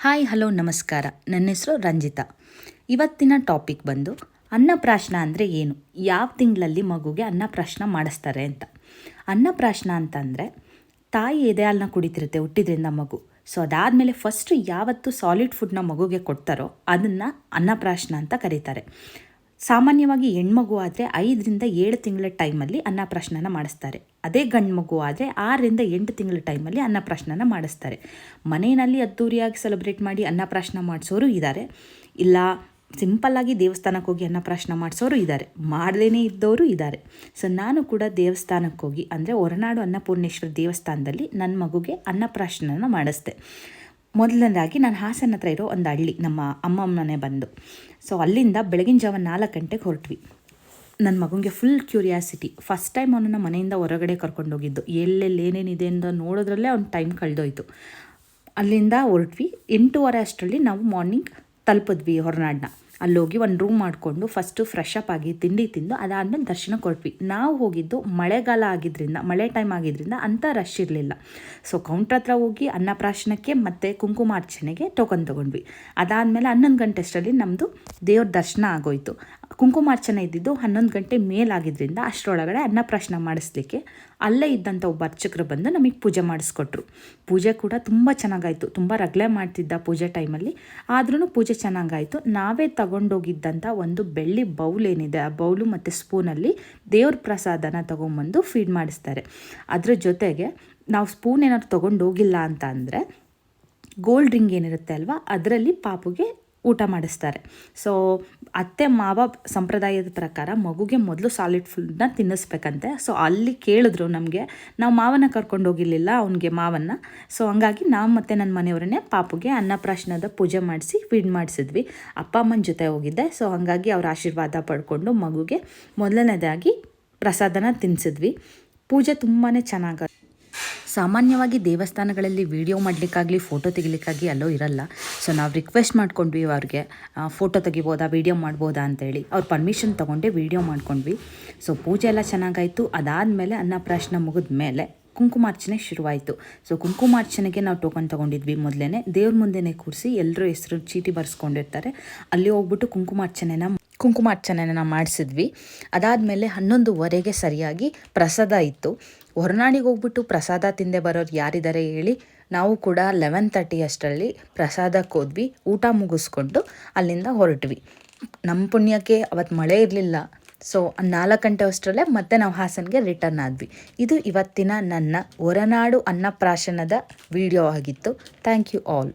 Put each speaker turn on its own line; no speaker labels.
Hi hello ನಮಸ್ಕಾರ. ನನ್ನ ಹೆಸರು ರಂಜಿತಾ. ಇವತ್ತಿನ ಟಾಪಿಕ್ ಬಂದು ಅನ್ನಪ್ರಾಶನ ಅಂದರೆ ಏನು, ಯಾವ ತಿಂಗಳಲ್ಲಿ ಮಗುಗೆ ಅನ್ನಪ್ರಾಶನ ಮಾಡಿಸ್ತಾರೆ ಅಂತ. ಅನ್ನಪ್ರಾಶನ ಅಂತಂದರೆ ತಾಯಿ ಎದೆ ಹಾಲನ್ನ ಕುಡಿತಿರುತ್ತೆ ಹುಟ್ಟಿದ್ರಿಂದ ಮಗು. ಸೊ ಅದಾದಮೇಲೆ ಫಸ್ಟು ಯಾವತ್ತು ಸಾಲಿಡ್ ಫುಡ್ನ ಮಗುಗೆ ಕೊಡ್ತಾರೋ ಅದನ್ನು ಅನ್ನಪ್ರಾಶನ ಅಂತ ಕರೀತಾರೆ. ಸಾಮಾನ್ಯವಾಗಿ ಹೆಣ್ಮಗು ಆದರೆ 5-7 ತಿಂಗಳ ಟೈಮಲ್ಲಿ ಅನ್ನಪ್ರಾಶನ ಮಾಡಿಸ್ತಾರೆ. ಅದೇ ಗಂಡು ಮಗು ಆದರೆ 6-8 ತಿಂಗಳ ಟೈಮಲ್ಲಿ ಅನ್ನಪ್ರಾಶನ ಮಾಡಿಸ್ತಾರೆ. ಮನೆಯಲ್ಲಿ ಅದ್ದೂರಿಯಾಗಿ ಸೆಲೆಬ್ರೇಟ್ ಮಾಡಿ ಅನ್ನಪ್ರಾಶನ ಮಾಡಿಸೋರು ಇದ್ದಾರೆ, ಇಲ್ಲ ಸಿಂಪಲ್ಲಾಗಿ ದೇವಸ್ಥಾನಕ್ಕೆ ಹೋಗಿ ಅನ್ನಪ್ರಾಶನ ಮಾಡಿಸೋರು ಇದ್ದಾರೆ, ಮಾಡದೇ ಇದ್ದವರು ಇದ್ದಾರೆ. ಸೊ ನಾನು ಕೂಡ ದೇವಸ್ಥಾನಕ್ಕೆ ಹೋಗಿ ಅಂದರೆ ಹೊರನಾಡು ಅನ್ನಪೂರ್ಣೇಶ್ವರಿ ದೇವಸ್ಥಾನದಲ್ಲಿ ನನ್ನ ಮಗುಗೆ ಅನ್ನಪ್ರಾಶನ ಮಾಡಿಸ್ದೆ. ಮೊದಲನೇದಾಗಿ ನಾನು ಹಾಸನ ಹತ್ರ ಇರೋ ಒಂದು ಹಳ್ಳಿ, ನಮ್ಮ ಅಮ್ಮ ಮನೆ ಬಂದು. ಸೊ ಅಲ್ಲಿಂದ ಬೆಳಗಿನ ಜಾವ 4 ಗಂಟೆಗೆ ಹೊರಟ್ವಿ. ನನ್ನ ಮಗುಗೆ ಫುಲ್ ಕ್ಯೂರಿಯಾಸಿಟಿ. ಫಸ್ಟ್ ಟೈಮ್ ಅವನನ್ನು ಮನೆಯಿಂದ ಹೊರಗಡೆ ಕರ್ಕೊಂಡೋಗಿದ್ದು, ಎಲ್ಲೆಲ್ಲಿ ಏನೇನಿದೆ ಅಂತ ನೋಡೋದ್ರಲ್ಲೇ ಅವ್ನ ಟೈಮ್ ಕಳೆದೋಯ್ತು. ಅಲ್ಲಿಂದ ಹೊರಟ್ವಿ. 8:15 ಅಷ್ಟರಲ್ಲಿ ನಾವು ಮಾರ್ನಿಂಗ್ ತಲುಪಿದ್ವಿ ಹೊರನಾಡನ್ನ. ಅಲ್ಲೋಗಿ ಒಂದು ರೂಮ್ ಮಾಡಿಕೊಂಡು ಫಸ್ಟು ಫ್ರೆಶ್ ಅಪ್ ಆಗಿ ತಿಂಡಿ ತಿಂದು ಅದಾದಮೇಲೆ ದರ್ಶನಕ್ಕೆ ಹೊರಟ್ವಿ. ನಾವು ಹೋಗಿದ್ದು ಮಳೆಗಾಲ ಆಗಿದ್ದರಿಂದ, ಮಳೆ ಟೈಮ್ ಆಗಿದ್ದರಿಂದ ಅಂಥ ರಶ್ ಇರಲಿಲ್ಲ. ಸೊ ಕೌಂಟ್ರ್ ಹತ್ರ ಹೋಗಿ ಅನ್ನಪ್ರಾಶನಕ್ಕೆ ಮತ್ತು ಕುಂಕುಮಾರ್ಚನೆಗೆ ಟೋಕನ್ ತೊಗೊಂಡ್ವಿ. ಅದಾದಮೇಲೆ 11 ಗಂಟೆ ಅಷ್ಟರಲ್ಲಿ ನಮ್ಮದು ದೇವ್ರ ದರ್ಶನ ಆಗೋಯಿತು. ಕುಂಕುಮಾರ್ಚನೆ ಇದ್ದಿದ್ದು 11 ಗಂಟೆ ಮೇಲಾಗಿದ್ದರಿಂದ ಅಷ್ಟರೊಳಗಡೆ ಅನ್ನಪ್ರಾಶನ ಮಾಡಿಸ್ಲಿಕ್ಕೆ ಅಲ್ಲೇ ಇದ್ದಂಥ ಒಬ್ಬ ಅರ್ಚಕರು ಬಂದು ನಮಗೆ ಪೂಜೆ ಮಾಡಿಸ್ಕೊಟ್ರು. ಪೂಜೆ ಕೂಡ ತುಂಬ ಚೆನ್ನಾಗಾಯಿತು. ತುಂಬ ರಗಳೆ ಮಾಡ್ತಿದ್ದ ಪೂಜೆ ಟೈಮಲ್ಲಿ, ಆದ್ರೂ ಪೂಜೆ ಚೆನ್ನಾಗಾಯಿತು. ನಾವೇ ತಗೊಂಡೋಗಿದ್ದಂಥ ಒಂದು ಬೆಳ್ಳಿ ಬೌಲ್ ಏನಿದೆ, ಆ ಬೌಲು ಮತ್ತು ಸ್ಪೂನಲ್ಲಿ ದೇವ್ರ ಪ್ರಸಾದನ ತೊಗೊಂಬಂದು ಫೀಡ್ ಮಾಡಿಸ್ತಾರೆ. ಅದ್ರ ಜೊತೆಗೆ ನಾವು ಸ್ಪೂನ್ ಏನಾದ್ರು ತೊಗೊಂಡೋಗಿಲ್ಲ ಅಂತ ಅಂದರೆ ಗೋಲ್ಡ್ ರಿಂಗ್ ಏನಿರುತ್ತೆ ಅಲ್ವಾ, ಅದರಲ್ಲಿ ಪಾಪುಗೆ ಊಟ ಮಾಡಿಸ್ತಾರೆ. ಸೊ ಅತ್ತೆ ಮಾವ ಸಂಪ್ರದಾಯದ ಪ್ರಕಾರ ಮಗುಗೆ ಮೊದಲು ಸಾಲಿಡ್ ಫುಡ್ನ ತಿನ್ನಿಸ್ಬೇಕಂತೆ. ಸೊ ಅಲ್ಲಿ ಕೇಳಿದ್ರು ನಮಗೆ, ನಾವು ಮಾವನ ಕರ್ಕೊಂಡು ಹೋಗಿರಲಿಲ್ಲ ಅವನಿಗೆ ಮಾವನ್ನ. ಸೊ ಹಂಗಾಗಿ ನಾವು ಮತ್ತು ನನ್ನ ಮನೆಯವರನ್ನೇ ಪಾಪುಗೆ ಅನ್ನಪ್ರಾಶನದ ಪೂಜೆ ಮಾಡಿಸಿ ಫೀಡ್ ಮಾಡಿಸಿದ್ವಿ. ಅಪ್ಪ ಅಮ್ಮನ ಜೊತೆ ಹೋಗಿದ್ದೆ. ಸೊ ಹಾಗಾಗಿ ಅವ್ರ ಆಶೀರ್ವಾದ ಪಡ್ಕೊಂಡು ಮಗುಗೆ ಮೊದಲನೇದಾಗಿ ಪ್ರಸಾದನ ತಿನ್ನಿಸಿದ್ವಿ. ಪೂಜೆ ತುಂಬಾ ಚೆನ್ನಾಗಿ. ಸಾಮಾನ್ಯವಾಗಿ ದೇವಸ್ಥಾನಗಳಲ್ಲಿ ವೀಡಿಯೋ ಮಾಡಲಿಕ್ಕಾಗಲಿ ಫೋಟೋ ತೆಗಿಲಿಕ್ಕಾಗಿ ಅಲ್ಲೋ ಇರಲ್ಲ. ಸೊ ನಾವು ರಿಕ್ವೆಸ್ಟ್ ಮಾಡ್ಕೊಂಡ್ವಿ ಅವ್ರಿಗೆ, ಫೋಟೋ ತೆಗಿಬೋದಾ, ವೀಡಿಯೋ ಮಾಡ್ಬೋದಾ ಅಂತೇಳಿ. ಅವ್ರ ಪರ್ಮಿಷನ್ ತೊಗೊಂಡೆ ವೀಡಿಯೋ ಮಾಡ್ಕೊಂಡ್ವಿ. ಸೊ ಪೂಜೆ ಎಲ್ಲ ಚೆನ್ನಾಗಾಯಿತು. ಅದಾದಮೇಲೆ ಅನ್ನಪ್ರಾಶನ ಮುಗಿದ ಮೇಲೆ ಕುಂಕುಮಾರ್ಚನೆ ಶುರುವಾಯಿತು. ಸೊ ಕುಂಕುಮಾರ್ಚನೆಗೆ ನಾವು ಟೋಕನ್ ತೊಗೊಂಡಿದ್ವಿ. ಮೊದಲೇ ದೇವ್ರ ಮುಂದೆನೇ ಕೂರಿಸಿ ಎಲ್ಲರೂ ಹೆಸರು ಚೀಟಿ ಬರೆಸ್ಕೊಂಡಿರ್ತಾರೆ, ಅಲ್ಲಿ ಹೋಗ್ಬಿಟ್ಟು ಕುಂಕುಮಾರ್ಚನೆನ ಮಾಡಿಸಿದ್ವಿ. ಅದಾದಮೇಲೆ 11:15ಗೆ ಸರಿಯಾಗಿ ಪ್ರಸಾದ ಇತ್ತು. ಹೊರನಾಡಿಗೆ ಹೋಗ್ಬಿಟ್ಟು ಪ್ರಸಾದ ತಿಂದೆ ಬರೋರು ಯಾರಿದ್ದಾರೆ ಹೇಳಿ, ನಾವು ಕೂಡ 11:30 ಅಷ್ಟರಲ್ಲಿ ಪ್ರಸಾದಕ್ಕೆ ಹೋದ್ವಿ. ಊಟ ಮುಗಿಸ್ಕೊಂಡು ಅಲ್ಲಿಂದ ಹೊರಟ್ವಿ. ನಮ್ಮ ಪುಣ್ಯಕ್ಕೆ ಅವತ್ತು ಮಳೆ ಇರಲಿಲ್ಲ. ಸೊ 4 ಗಂಟೆ ಅಷ್ಟರಲ್ಲೇ ಮತ್ತೆ ನಾವು ಹಾಸನ್ಗೆ ರಿಟರ್ನ್ ಆದ್ವಿ. ಇದು ಇವತ್ತಿನ ನನ್ನ ಹೊರನಾಡು ಅನ್ನಪ್ರಾಶನದ ವಿಡಿಯೋ ಆಗಿತ್ತು. Thank you all.